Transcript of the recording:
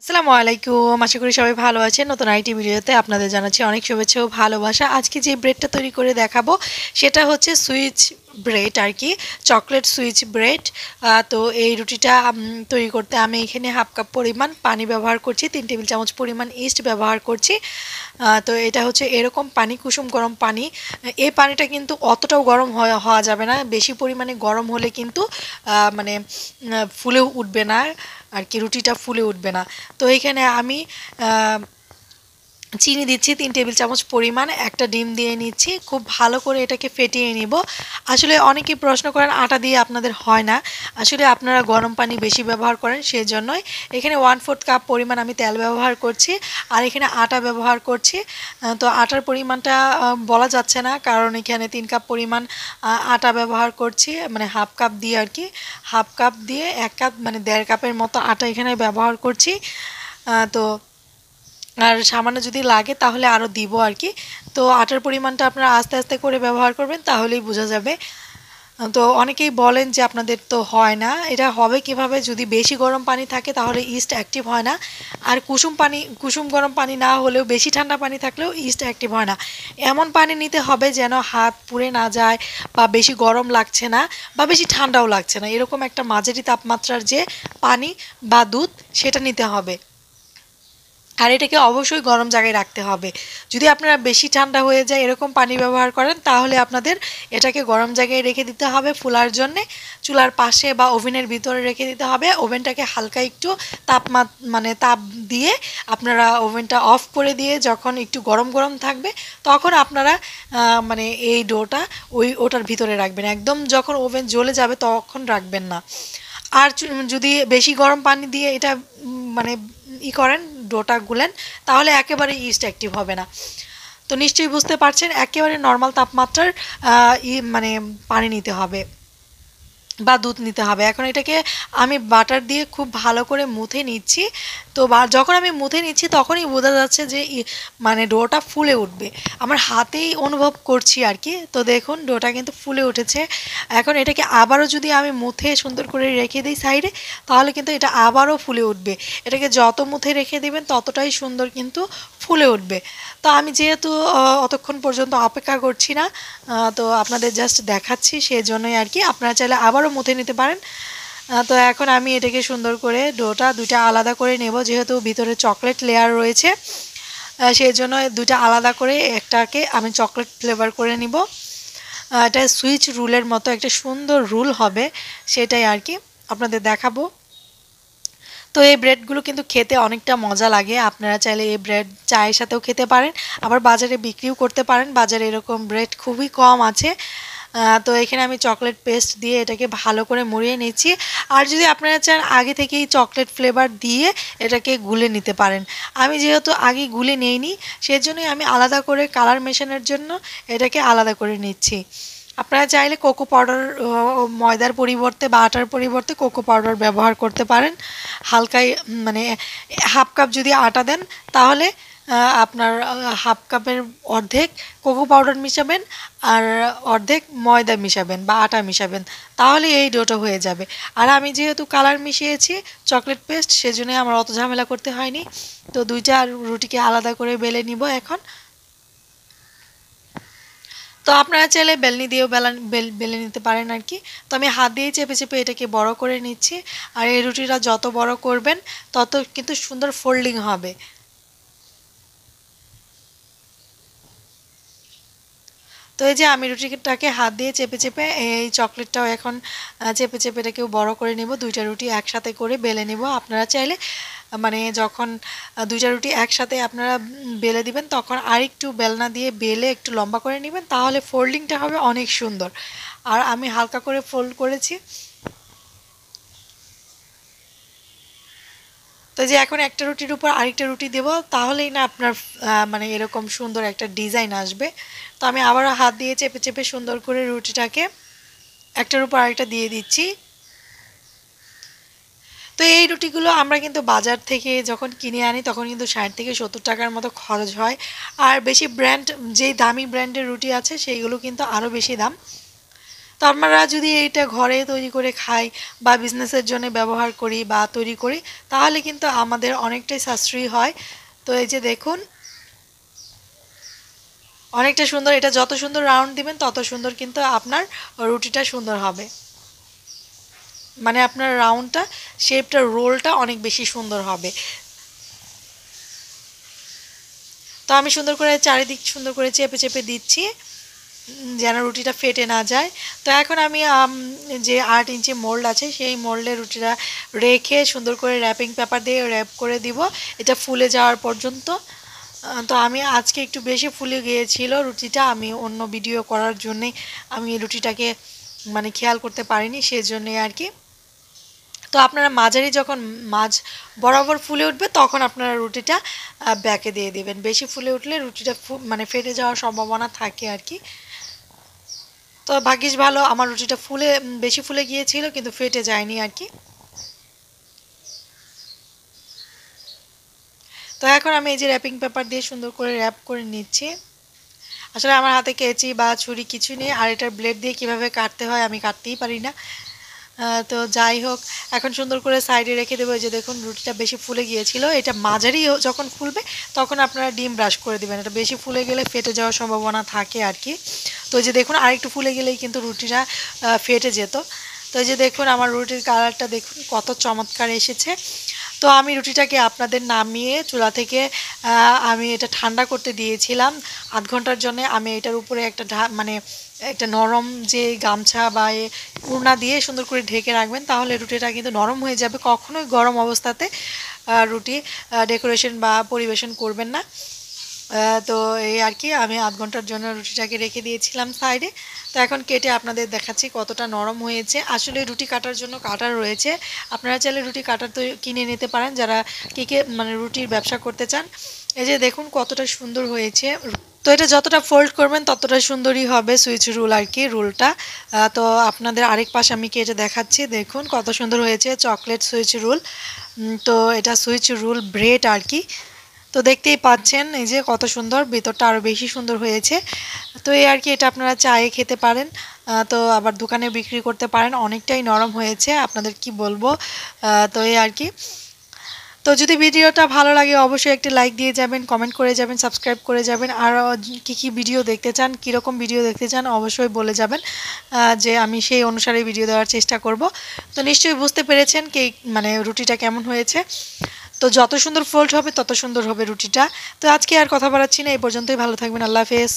আসসালামু আলাইকুম। আশা করি সবাই ভালো আছেন। নতুন আরেকটি ভিডিওতে আপনাদের জানাচ্ছি অনেক শুভেচ্ছা ও ভালোবাসা। আজকে যে ব্রেডটা তৈরি করে দেখাবো সেটা হচ্ছে সুইচ ব্রেড আরকি, চকলেট সুইচ ব্রেড। তো এই রুটিটা তৈরি করতে আমি এখানে হাফ কাপ পরিমাণ পানি ব্যবহার করছি, 3 টেবিল চামচ পরিমাণ ইস্ট ব্যবহার করছি। তো এটা হচ্ছে এরকম পানি, কুসুম গরম পানি। এই পানিটা কিন্তু অতটাও গরম হওয়া যাবে না, বেশি পরিমাণে গরম হলে কিন্তু মানে ফুলে উঠবে না আর কি, রুটিটা ফুলে উঠবে না। তো এইখানে আমি চিনি দিচ্ছি 3 টেবিল চামচ পরিমাণ, একটা ডিম দিয়ে নিচ্ছি, খুব ভালো করে এটাকে ফেটিয়ে নিব। আসলে অনেকেই প্রশ্ন করেন আটা দিয়ে আপনাদের হয় না, আসলে আপনারা গরম পানি বেশি ব্যবহার করেন, সেজন্যই। এখানে 1/4 কাপ পরিমাণ আমি তেল ব্যবহার করছি, আর এখানে আটা ব্যবহার করছি। তো আটার পরিমাণটা বলা যাচ্ছে না, কারণ এখানে 3 কাপ পরিমাণ আটা ব্যবহার করছি, মানে হাফ কাপ দিয়ে আর কি, হাফ কাপ দিয়ে 1 কাপ মানে 1.5 কাপের মতো আটা এখানে ব্যবহার করছি। তো আর সামান্য যদি লাগে তাহলে আরও দিব আর কি। তো আটার পরিমাণটা আপনারা আস্তে আস্তে করে ব্যবহার করবেন, তাহলেই বোঝা যাবে। তো অনেকেই বলেন যে আপনাদের তো হয় না, এটা হবে কিভাবে? যদি বেশি গরম পানি থাকে তাহলে ইস্ট অ্যাক্টিভ হয় না, আর কুসুম গরম পানি না হলেও বেশি ঠান্ডা পানি থাকলেও ইস্ট অ্যাক্টিভ হয় না। এমন পানি নিতে হবে যেন হাত পুড়ে না যায়, বা বেশি গরম লাগছে না বা বেশি ঠান্ডাও লাগছে না, এরকম একটা মাঝারি তাপমাত্রার যে পানি বা দুধ, সেটা নিতে হবে। আর এটাকে অবশ্যই গরম জায়গায় রাখতে হবে। যদি আপনারা বেশি ঠান্ডা হয়ে যায় এরকম পানি ব্যবহার করেন, তাহলে আপনাদের এটাকে গরম জায়গায় রেখে দিতে হবে ফুলার জন্যে। চুলার পাশে বা ওভেনের ভিতরে রেখে দিতে হবে। ওভেনটাকে হালকা একটু মানে তাপ দিয়ে আপনারা ওভেনটা অফ করে দিয়ে যখন একটু গরম গরম থাকবে, তখন আপনারা মানে এই ডোটা ওটার ভিতরে রাখবেন। একদম যখন ওভেন জ্বলে যাবে তখন রাখবেন না। আর যদি বেশি গরম পানি দিয়ে এটা মানে করেন, ডোটা গুলেন, তাহলে একেবারে ইস্ট অ্যাক্টিভ হবে না। তো নিশ্চয়ই বুঝতে পারছেন, একেবারে নর্মাল তাপমাত্রার মানে পানি নিতে হবে বা দুধ নিতে হবে। এখন এটাকে আমি বাটার দিয়ে খুব ভালো করে মুথে নিচ্ছি। তো যখন আমি মুথে নিচ্ছি তখনই বোঝা যাচ্ছে যে মানে ডোটা ফুলে উঠবে, আমার হাতেই অনুভব করছি আর কি। তো দেখুন ডোটা কিন্তু ফুলে উঠেছে। এখন এটাকে আবারও যদি আমি মুথে সুন্দর করে রেখে দিই সাইডে, তাহলে কিন্তু এটা আবারও ফুলে উঠবে। এটাকে যত মুথে রেখে দিবেন ততটাই সুন্দর কিন্তু ফুলে উঠবে। তো আমি যেহেতু অতক্ষণ পর্যন্ত অপেক্ষা করছি না, তো আপনাদের জাস্ট দেখাচ্ছি, সেজন্যই আর কি। আপনারা চাইলে আবারও মুথে নিতে পারেন। তো এখন আমি এটাকে সুন্দর করে ডোটা দুইটা আলাদা করে নেব, যেহেতু ভিতরে চকলেট লেয়ার রয়েছে, সেই জন্য দুইটা আলাদা করে একটাকে আমি চকলেট ফ্লেভার করে নিব। এটা সুইচ রুলের মতো একটা সুন্দর রুল হবে, সেটাই আর কি আপনাদের দেখাবো। তো এই ব্রেডগুলো কিন্তু খেতে অনেকটা মজা লাগে। আপনারা চাইলে এই ব্রেড চায়ের সাথেও খেতে পারেন, আবার বাজারে বিক্রিও করতে পারেন। বাজারে এরকম ব্রেড খুবই কম আছে। তো এখানে আমি চকলেট পেস্ট দিয়ে এটাকে ভালো করে মুড়িয়ে নিচ্ছি। আর যদি আপনারা চান আগে থেকেই চকলেট ফ্লেভার দিয়ে এটাকে গুলে নিতে পারেন। আমি যেহেতু আগে গুলে নেইনি, সেজন্যই আমি আলাদা করে কালার মেশানোর জন্য এটাকে আলাদা করে নিচ্ছি। আপনারা চাইলে কোকো পাউডার, ময়দার পরিবর্তে বা আটার পরিবর্তে কোকো পাউডার ব্যবহার করতে পারেন। হালকাই মানে হাফ কাপ যদি আটা দেন, তাহলে আপনার হাফ কাপের অর্ধেক কোকো পাউডার মিশাবেন, আর অর্ধেক ময়দা মিশাবেন বা আটা মিশাবেন, তাহলে এই ডোটা হয়ে যাবে। আর আমি যেহেতু কালার মিশিয়েছি চকলেট পেস্ট, সেজন্য আমার অত ঝামেলা করতে হয়নি। তো দুইটা রুটিকে আলাদা করে বেলে নিব এখন। তো আপনারা চাইলে বেলনি দিয়েও বেলে নিতে পারেন আর কি। তো আমি হাত দিয়ে চেপে চেপে এটাকে বড় করে নিচ্ছি। আর এই রুটিটা যত বড় করবেন তত কিন্তু সুন্দর ফোল্ডিং হবে। তো এই যে আমি রুটিটাকে হাত দিয়ে চেপে চেপে এই চকলেটটাও এখন চেপে চেপে এটাকেও বড় করে নেব। দুইটা রুটি একসাথে করে বেলে নেব। আপনারা চাইলে মানে যখন দুইটা রুটি একসাথে আপনারা বেলে দিবেন, তখন আরেকটু বেলনা দিয়ে বেলে একটু লম্বা করে নেবেন, তাহলে ফোল্ডিংটা হবে অনেক সুন্দর। আর আমি হালকা করে ফোল্ড করেছি। তো যে এখন একটা রুটির উপর আরেকটা রুটি দেব, তাহলেই না আপনার মানে এরকম সুন্দর একটা ডিজাইন আসবে। তো আমি আবারও হাত দিয়ে চেপে চেপে সুন্দর করে রুটিটাকে একটার উপর আরেকটা দিয়ে দিচ্ছি। তো এই রুটিগুলো আমরা কিন্তু বাজার থেকে যখন কিনে আনি তখন কিন্তু ৬০ থেকে ৭০ টাকার মতো খরচ হয়। আর বেশি ব্র্যান্ড, যেই দামি ব্র্যান্ডের রুটি আছে সেইগুলো কিন্তু আরও বেশি দাম। তো আমরা যদি এইটা ঘরে তৈরি করে খাই বা বিজনেসের জন্য ব্যবহার করি বা তৈরি করি তাহলে কিন্তু আমাদের অনেকটাই সাশ্রয়ী হয়। তো এই যে দেখুন অনেকটা সুন্দর, এটা যত সুন্দর রাউন্ড দিবেন তত সুন্দর কিন্তু আপনার রুটিটা সুন্দর হবে, মানে আপনার রাউন্ডটা শেপটা রোলটা অনেক বেশি সুন্দর হবে। তো আমি সুন্দর করে চারিদিক সুন্দর করে চেপে চেপে দিচ্ছি যেন রুটিটা ফেটে না যায়। তো এখন আমি যে 8 ইঞ্চি মোল্ড আছে সেই মোল্ডে রুটিটা রেখে সুন্দর করে র্যাপিং পেপার দিয়ে র্যাপ করে দিব এটা ফুলে যাওয়ার পর্যন্ত। তো আমি আজকে একটু বেশি ফুলে গিয়েছিল রুটিটা, আমি অন্য ভিডিও করার জন্যে আমি রুটিটাকে মানে খেয়াল করতে পারিনি, সেজন্যই আর কি। তো আপনারা মাঝারি যখন মাঝ বরাবর ফুলে উঠবে তখন আপনারা রুটিটা ব্যাকে দিয়ে দিবেন, বেশি ফুলে উঠলে রুটিটা মানে ফেটে যাওয়ার সম্ভাবনা থাকে আর কি। তো ভাগ্যিস ভালো আমার রুটিটা ফুলে বেশি ফুলে গিয়েছিল কিন্তু ফেটে যায়নি আর কি। তো এখন আমি এই যে র্যাপিং পেপার দিয়ে সুন্দর করে র্যাপ করে নিচ্ছি। আসলে আমার হাতে কেচি বা ছুরি কিছু নেই, আর এটার ব্লেড দিয়ে কিভাবে কাটতে হয় আমি কাটতেই পারি না। তো যাই হোক এখন সুন্দর করে সাইডে রেখে দেবো। এই যে দেখুন রুটিটা বেশি ফুলে গিয়েছিল, এটা মাঝারি যখন ফুলবে তখন আপনারা ডিম ব্রাশ করে দিবেন, এটা বেশি ফুলে গেলে ফেটে যাওয়ার সম্ভাবনা থাকে আর কি। তো এই যে দেখুন আরেকটু ফুলে গেলেই কিন্তু রুটিটা ফেটে যেত। তো এই যে দেখুন আমার রুটির কালারটা দেখুন কত চমৎকার এসেছে। তো আমি রুটিটাকে আপনাদের নামিয়ে চুলা থেকে আমি এটা ঠান্ডা করতে দিয়েছিলাম 8 ঘন্টার জন্য। আমি এটার উপরে একটা মানে একটা নরম যে গামছা বা ওড়না দিয়ে সুন্দর করে ঢেকে রাখবেন, তাহলে রুটিটা কিন্তু নরম হয়ে যাবে। কখনোই গরম অবস্থাতে রুটি ডেকোরেশন বা পরিবেশন করবেন না। তো এই আর কি আমি 8 ঘন্টার জন্য রুটিটাকে রেখে দিয়েছিলাম সাইডে। তো এখন কেটে আপনাদের দেখাচ্ছি কতটা নরম হয়েছে। আসলে রুটি কাটার জন্য কাটার রয়েছে, আপনারা চাইলে রুটি কাটার তো কিনে নিতে পারেন যারা কেকে মানে রুটির ব্যবসা করতে চান। এই যে দেখুন কতটা সুন্দর হয়েছে। তো এটা যতটা ফোল্ড করবেন ততটা সুন্দরই হবে সুইচ রুল আর কি রুলটা। তো আপনাদের আরেক পাশ আমি কেটে দেখাচ্ছি, দেখুন কত সুন্দর হয়েছে চকলেট সুইচ রুল। তো এটা সুইচ রুল ব্রেড আর কি। তো দেখতেই পাচ্ছেন এই যে কত সুন্দর, ভেতরটা আরও বেশি সুন্দর হয়েছে। তো এই আর কি এটা আপনারা চায়ে খেতে পারেন, তো আবার দোকানে বিক্রি করতে পারেন, অনেকটাই নরম হয়েছে আপনাদের কি বলবো। তো এই আর কি। তো যদি ভিডিওটা ভালো লাগে অবশ্যই একটি লাইক দিয়ে যাবেন, কমেন্ট করে যাবেন, সাবস্ক্রাইব করে যাবেন। আর কী ভিডিও দেখতে চান, কীরকম ভিডিও দেখতে চান অবশ্যই বলে যাবেন, যে আমি সেই অনুসারে ভিডিও দেওয়ার চেষ্টা করব। তো নিশ্চয়ই বুঝতে পেরেছেন কি মানে রুটিটা কেমন হয়েছে। তো যত সুন্দর ফোল্ড হবে তত সুন্দর হবে রুটিটা। তো আজকে আর কথা বাড়াচ্ছি না, এই পর্যন্তই। ভালো থাকবেন, আল্লাহ হাফেজ।